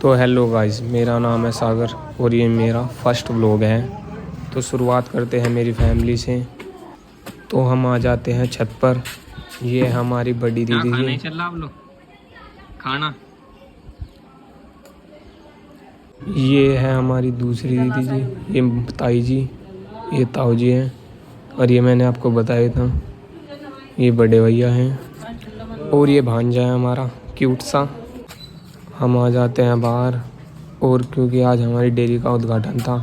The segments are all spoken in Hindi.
तो हेलो गाइस, मेरा नाम है सागर और ये मेरा फर्स्ट व्लॉग है। तो शुरुआत करते हैं मेरी फैमिली से। तो हम आ जाते हैं छत पर। ये हमारी बड़ी दीदी खाना ही जी, चल रहा आप लोग खाना। ये है हमारी दूसरी दीदी जी, ये ताई जी, ये ताऊ जी हैं और ये मैंने आपको बताया था, ये बड़े भैया हैं और ये भांजा है हमारा क्यूट सा। हम आ जाते हैं बाहर और क्योंकि आज हमारी डेयरी का उद्घाटन था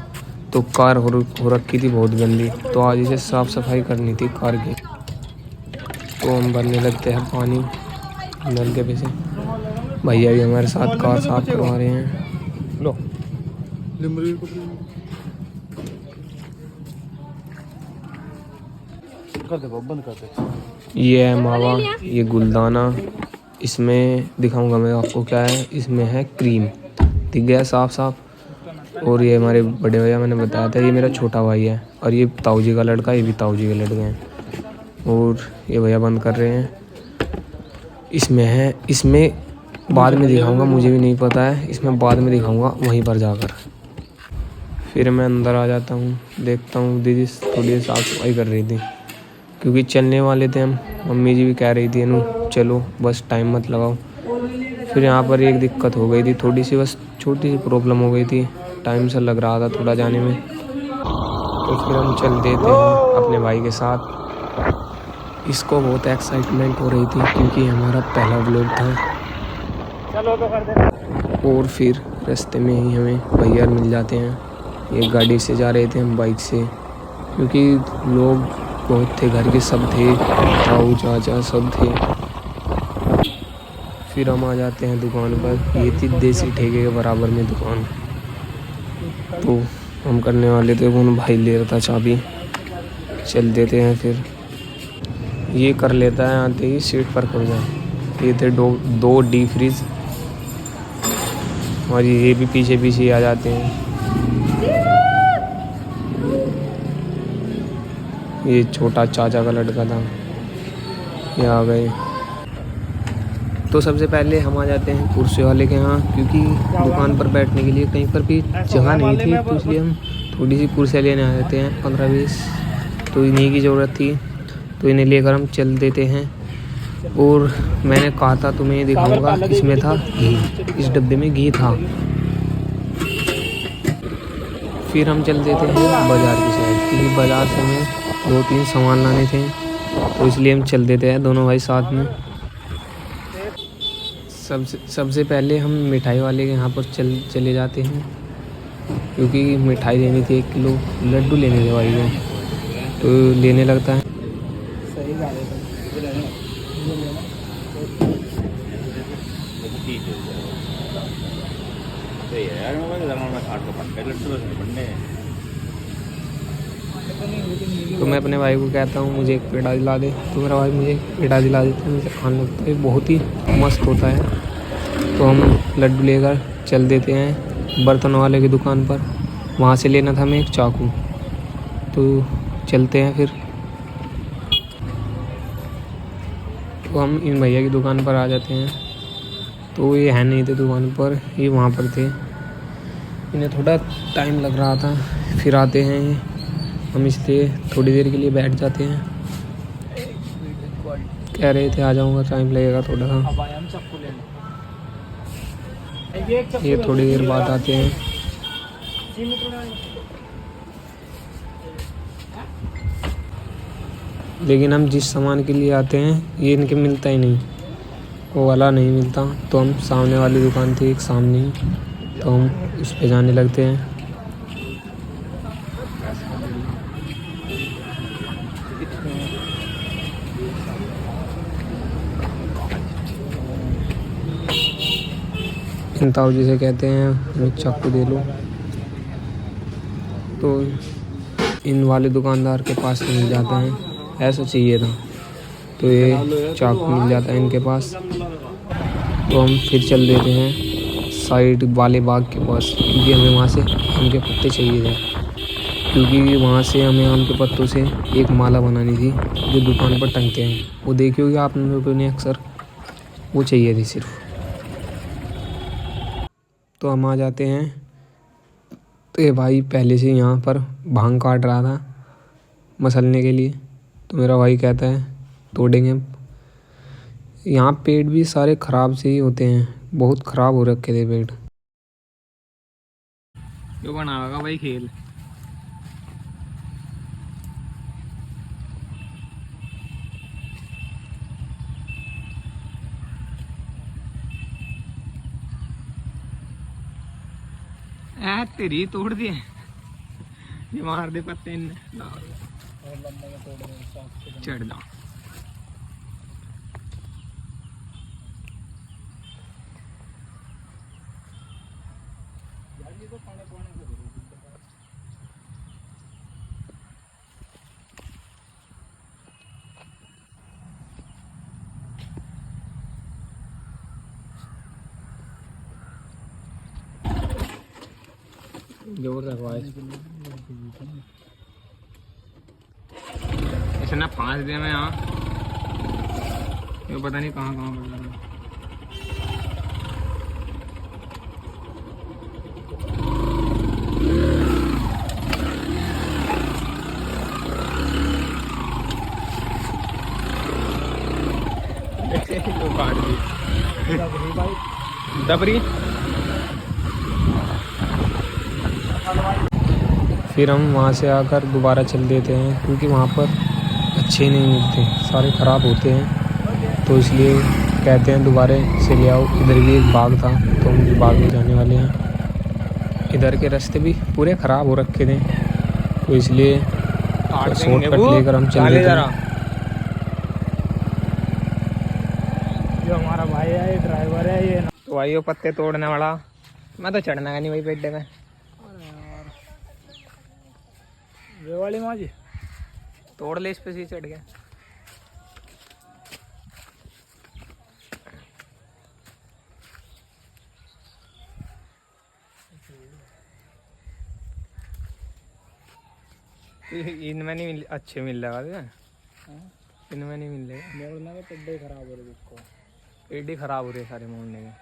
तो कार हो रखी थी बहुत गंदी, तो आज इसे साफ़ सफाई करनी थी कार की। तो हम भरने लगते हैं पानी नलके पे से। भैया भी हमारे साथ कार साफ करवा रहे हैं। लो कर दे बंद कर दे। ये है मावा, ये गुलदाना, इसमें दिखाऊंगा मैं आपको क्या है। इसमें है क्रीम, दिख गया साफ साफ। और ये हमारे बड़े भैया, मैंने बताया था, ये मेरा छोटा भाई है और ये ताऊ जी का लड़का, ये भी ताऊ जी के लड़के हैं। और ये भैया बंद कर रहे हैं। इसमें है, इसमें बाद में दिखाऊंगा, मुझे भी नहीं पता है, इसमें बाद में दिखाऊंगा वहीं पर जाकर। फिर मैं अंदर आ जाता हूँ, देखता हूँ दीदी थोड़ी साफ़ सफाई कर रही थी क्योंकि चलने वाले थे हम। मम्मी जी भी कह रही थी नू चलो बस टाइम मत लगाओ। फिर यहाँ पर एक दिक्कत हो गई थी थोड़ी सी, बस छोटी सी प्रॉब्लम हो गई थी, टाइम से लग रहा था थोड़ा जाने में। तो फिर हम चल देते हैं अपने भाई के साथ। इसको बहुत एक्साइटमेंट हो रही थी क्योंकि हमारा पहला व्लॉग था। चलो तो कर दे। और फिर रास्ते में ही हमें भैया मिल जाते हैं। एक गाड़ी से जा रहे थे हम, बाइक से, क्योंकि लोग बहुत थे, घर के सब थे, ताऊ चाचा सब थे। फिर हम आ जाते हैं दुकान पर। ये थी देसी ठेके के बराबर में दुकान। तो हम करने वाले थे, कौन भाई ले रहा था चाबी, चल देते हैं। फिर ये कर लेता है आते ही सीट पर खुल जाए। ये थे दो डी फ्रीज और ये भी पीछे पीछे आ जाते हैं। ये छोटा चाचा का लड़का था, ये आ गए। तो सबसे पहले हम आ जाते हैं कुर्सी वाले के यहाँ, क्योंकि दुकान पर बैठने के लिए कहीं पर भी जगह नहीं थी, तो इसलिए हम थोड़ी सी कुर्सियाँ लेने आ जाते हैं, 15-20। तो इन्हीं की ज़रूरत थी, तो इन्हें लेकर हम चल देते हैं। और मैंने कहा था तुम्हें दिखाऊंगा, इसमें था घी, इस डब्बे में घी था। फिर हम चल देते हैं बाज़ार की साइड, क्योंकि बाज़ार से हमें 2-3 सामान लाने थे, तो इसलिए हम चल देते हैं दोनों भाई साथ में। सबसे पहले हम मिठाई वाले के यहाँ पर चले जाते हैं, क्योंकि मिठाई लेनी थी 1 किलो, लड्डू लेने थे भाई को, तो लेने लगता है। सही गा रहे तो मैं अपने भाई को कहता हूँ मुझे एक पेड़ा दिला दे, तो मेरा भाई मुझे पेड़ा दिला देता है, मुझे खाने लगता है, बहुत ही मस्त होता है। तो हम लड्डू लेकर चल देते हैं बर्तन वाले की दुकान पर। वहाँ से लेना था हमें एक चाकू, तो चलते हैं। फिर तो हम इन भैया की दुकान पर आ जाते हैं। तो ये है नहीं थे दुकान पर, ये वहाँ पर थे, इन्हें थोड़ा टाइम लग रहा था। फिर आते हैं हम, इसलिए थोड़ी देर के लिए बैठ जाते हैं। कह रहे थे आ जाऊँगा, टाइम लगेगा थोड़ा सा। ये थोड़ी देर बाद आते हैं। लेकिन हम जिस सामान के लिए आते हैं ये इनके मिलता ही नहीं, वो वाला नहीं मिलता। तो हम सामने वाली दुकान थी एक सामने ही, तो हम उस पे जाने लगते हैं। इन ताऊ जी से कहते हैं हमें चाकू दे लो, तो इन वाले दुकानदार के पास मिल जाता है, ऐसा चाहिए था, तो ये चाकू मिल जाता है इनके पास। तो हम फिर चल देते हैं साइड वाले बाग के पास, क्योंकि हमें वहाँ से आम के पत्ते चाहिए थे, क्योंकि वहाँ से हमें आम के पत्तों से एक माला बनानी थी जो दुकान पर टंगते हैं, वो देखी होगी आप लोगों ने अक्सर, वो चाहिए थी सिर्फ। तो हम आ जाते हैं। तो ये भाई पहले से यहाँ पर भांग काट रहा था मसलने के लिए, तो मेरा भाई कहता है तोड़ेंगे। यहाँ पेड़ भी सारे ख़राब से ही होते हैं, बहुत ख़राब हो रखे थे पेड़। क्यों बनाएगा भाई खेल। तेरी तोड़ दिए, ये मार दे पत्ते चढ़ जा। जोर रखवा इसे ना फांस दिया मैं यहाँ, ये पता नहीं कहाँ कहाँ पड़ रहा है। दबरी फिर हम वहाँ से आकर दोबारा चल देते हैं, क्योंकि वहाँ पर अच्छे नहीं मिलते, सारे ख़राब होते हैं। तो इसलिए कहते हैं दोबारा से ले आओ। इधर भी एक बाग था, तो हम बाग में जाने वाले हैं। इधर के रास्ते भी पूरे ख़राब हो रखे थे, तो इसलिए शॉर्टकट लेकर हम चल देते हैं। जो हमारा भाई है, ये ड्राइवर है, ये तो भाई वो पत्ते तोड़ने वाला, मैं तो चढ़ना नहीं भाई पेड्डे में। वे वाली माँ जी तोड़ ले, इस पे से चढ़ गया। इनमें नहीं मिल, अच्छे मिल रहा है, इनमें नहीं मिल रहा। मोड़ने में पेड्डे खराब हो रहे, देखो पेड़ खराब हो रहे सारे मोड़ने में।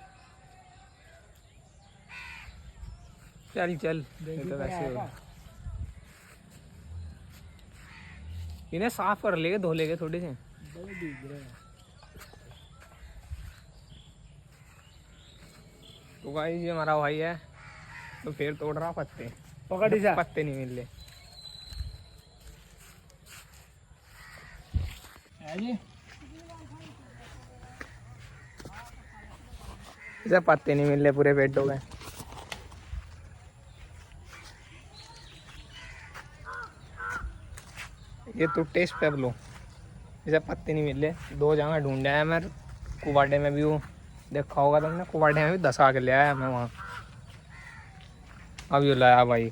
चल चल, तो वैसे हो। इन्हें साफ कर लेगे, धो लेगे थोड़ी से। तो भाई ये हमारा भाई है, तो फिर तोड़ रहा पत्ते। पकड़ जा, पत्ते नहीं मिल रहे जी। इसे पत्ते नहीं मिल रहे पूरे पेड़ों में। ये तो टेस्ट पे लो, इसे पत्ते नहीं मिल रहे। 2 जगह ढूंढा है मैं, कुवाडे में भी वो देखा होगा तुमने, कुवाडे में भी 10 आके ले आया मैं वहाँ। अब ये लाया भाई,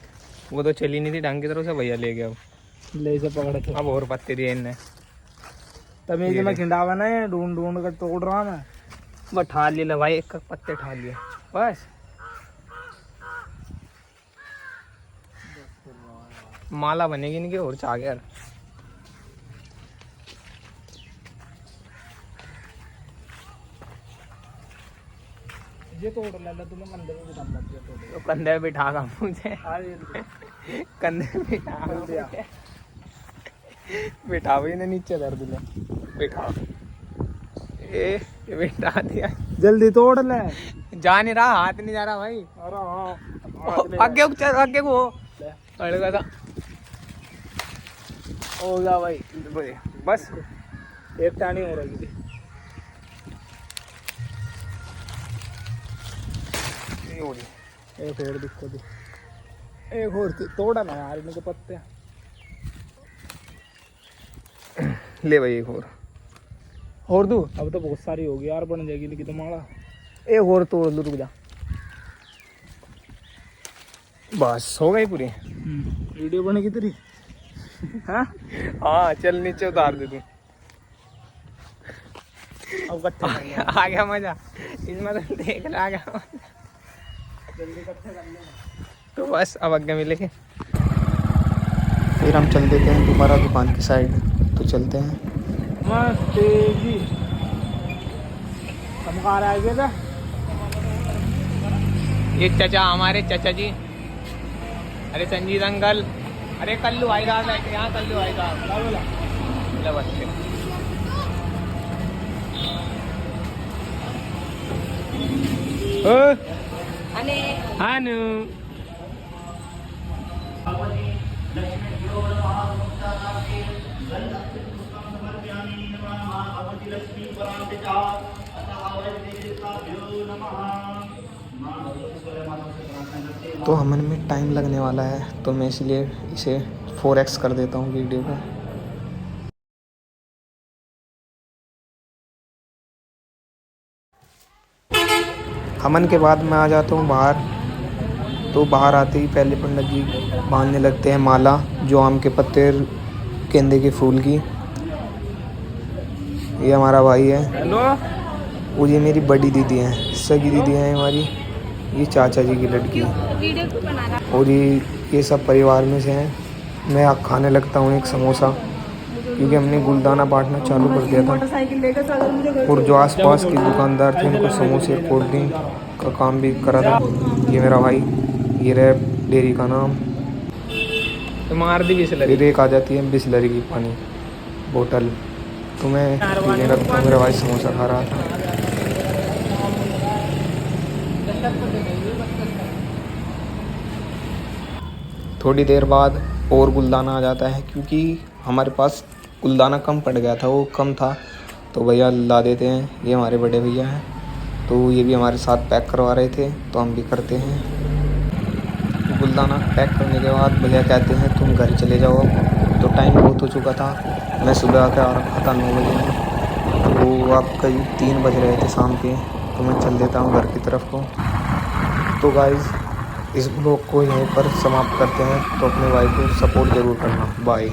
वो तो चली नहीं थी ढंग की तरह से, भैया ले गया। ले से पकड़ के अब और पत्ते दिए इनने, तभी मैं खिंडावा ना ढूंढ ढूंढ कर तोड़ रहा मैं। वो ठा लिया भाई, एक पत्ते ठा लिए बस। माला बनेगी नहीं कि और चाह गया। ये तोड़ ले तुम्हें कंधे में बिठा दिया तो कंधे पे बिठा का मुझे, कंधे पे बिठा बिठा भाई ने नीचे धर दिया, बिठा ये बिठा दिया। जल्दी तोड़ ले। जा नहीं रहा, हाथ नहीं जा रहा भाई। अरे हाँ, आगे चल, आगे को अड़ेगा था। हो गया भाई, बस एक टानी हो रही थी। एक और दिक्कत है, एक और तोड़ा ना यार इनके पत्ते। ले भाई एक और दो। अब तो बहुत सारी होगी यार, बन जाएगी इनकी तो माला। एक और तोड़ लो, रुक जा। बस हो गई पूरी। वीडियो बनेगी तेरी। हाँ हाँ, चल नीचे उतार दे तू। अब कट्ठे आ गया मजा इसमें, तो देख ला आ गया। जल्दी कट्ठे कर ले। तो बस अब आगे मिलेंगे। फिर हम चल देते हैं दोबारा दुकान की साइड। तो चलते हैं। मस्त जी, हम कहाँ रह गए थे? ये चाचा हमारे चाचा जी, अरे संजीत अंकल, अरे कल्लू भाई साहब बैठे यहाँ, कल्लू भाई साहब क्या बोला, ले बच्चे। हानू तो हमन में टाइम लगने वाला है, तो मैं इसलिए इसे 4x कर देता हूँ वीडियो को। हमन के बाद मैं आ जाता हूँ बाहर। तो बाहर आते ही पहले पंडित जी बांधने लगते हैं माला, जो आम के पत्ते गेंदे के फूल की। ये हमारा भाई है। हेलो। और ये मेरी बड़ी दीदी हैं, सगी दीदी हैं हमारी। ये चाचा जी की लड़की। और ये सब परिवार में से हैं। मैं खाने लगता हूँ एक समोसा, क्योंकि हमने गुलदाना बांटना चालू कर दिया था। और जो आसपास के दुकानदार थे उनको समोसे कोल्ड ड्रिंक का काम भी करा था। ये मेरा भाई, ये रहे डेयरी का नाम। तो मार दी बिस्लरी। फिर एक आ जाती है बिस्लरी की पानी बोतल। तो मैं पीने लगता हूँ। मेरा भाई समोसा खा रहा था। थोड़ी देर बाद और गुलदाना आ जाता है, क्योंकि हमारे पास गुलदाना कम पड़ गया था, वो कम था तो भैया ला देते हैं। ये हमारे बड़े भैया हैं, तो ये भी हमारे साथ पैक करवा रहे थे, तो हम भी करते हैं। गुलदाना पैक करने के बाद भैया कहते हैं तुम घर चले जाओ। तो टाइम बहुत हो चुका था, मैं सुबह आकर आ रखा था 9 बजे, तो अब करीब 3 बज रहे थे शाम के। तो मैं चल देता हूँ घर की तरफ को। तो गाइज़ इस ब्लॉग को यहीं पर समाप्त करते हैं। तो अपने भाई को सपोर्ट ज़रूर करना। बाय।